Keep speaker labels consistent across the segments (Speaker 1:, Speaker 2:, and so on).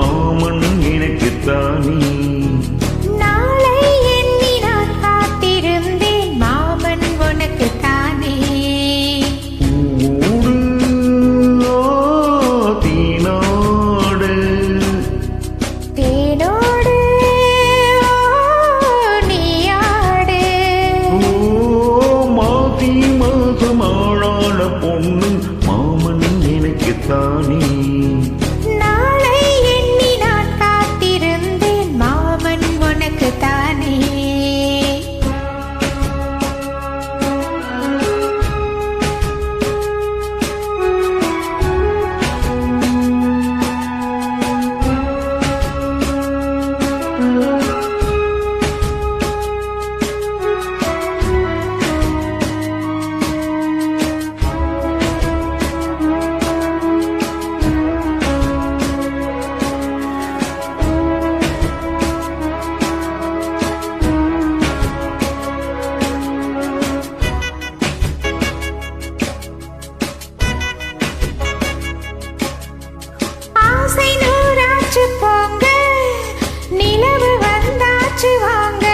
Speaker 1: மாமன் எனக்குத்தானே.
Speaker 2: நாளை எண்ணி நான் காத்திருந்தேன் மாமன் உனக்குத்தானே.
Speaker 1: பூவோடு தேனோடு
Speaker 2: தேனோடு நீயாடு.
Speaker 1: மாசி மாசம் ஆளான பொண்ணு மாமன் எனக்குத்தானே.
Speaker 2: நாளை எண்ணி நான் காத்திருந்தேன் மாமன் உனக்குத்தானே. ஆசை நூறாச்சு போங்க, நிலவு வந்தாச்சு வாங்க.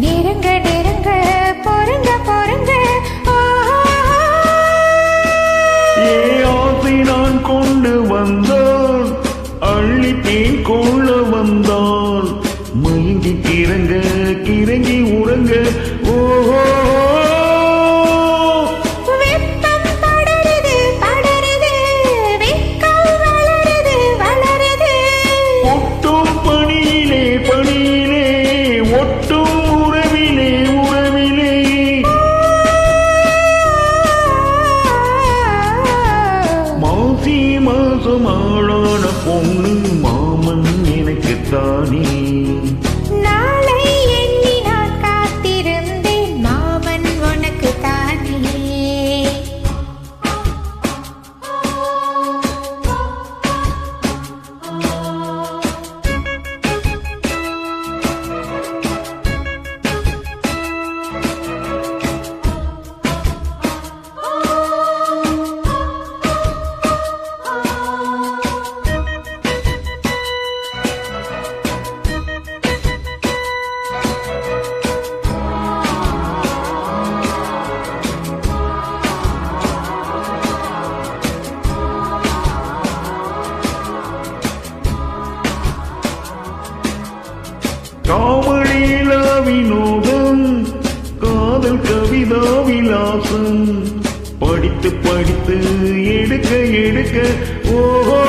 Speaker 2: நெருங்க நெருங்க பொறுங்க பொறுங்க.
Speaker 1: ஏ ஆசை நான் கொண்டு வந்தால் அள்ளித்தேன் கொள்ள வந்தால் மயங்கி கிறங்க கிறங்கி உறங்க. ஓஹோ
Speaker 2: வெப்பம் படருது படருது, வெக்கம் வளருது வளருது.
Speaker 1: ஒட்டும் பணியிலே பணியிலே ஒட்டும் உறவிலே உறவிலே. மாசி மாசம் ஆளான பொண்ணு மாமன் எனக்குத்தானே.
Speaker 2: நாளை எண்ணி நான் காத்திருந்தேன் மாமன் உனக்குத்தானே.
Speaker 1: காமலீலா வினோதம் காதல் கவிதா விலாசம் படித்து படித்து எடுக்க எடுக்க. ஓஹோ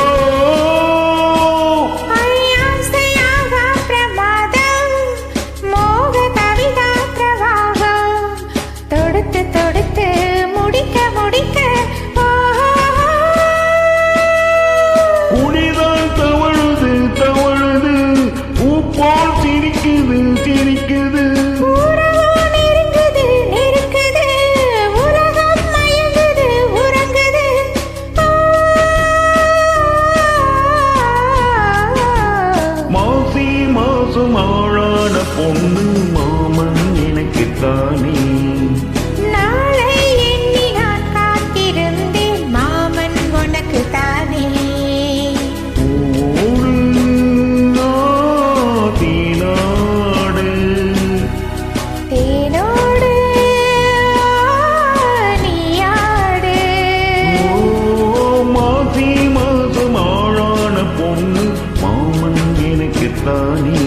Speaker 2: ஆசையாக பிரமாதம் மோக கவிதா பிரவாகம் தொடுத்து தொடுத்து முடிக்க முடிக்க.
Speaker 1: புனிதான் தவழுது தவழுது பூ போல் சிரிக்குது சிரிக்குது.
Speaker 2: உறவும் நெருங்குது நெருங்குது, உலகம் மயங்குது உறங்குது.
Speaker 1: மாசி மாசம் ஆளான பொண்ணு மாமன் எனக்குத்தானே.
Speaker 2: நாளை எண்ணி நான் காத்திருந்தேன் மாமன் உனக்குத்தானே.
Speaker 1: பூவோடு தேனாடு
Speaker 2: தேனோடு நீயாடு.
Speaker 1: மாசி மாசம் ஆளான பொண்ணு மாமன் எனக்குத்தானே.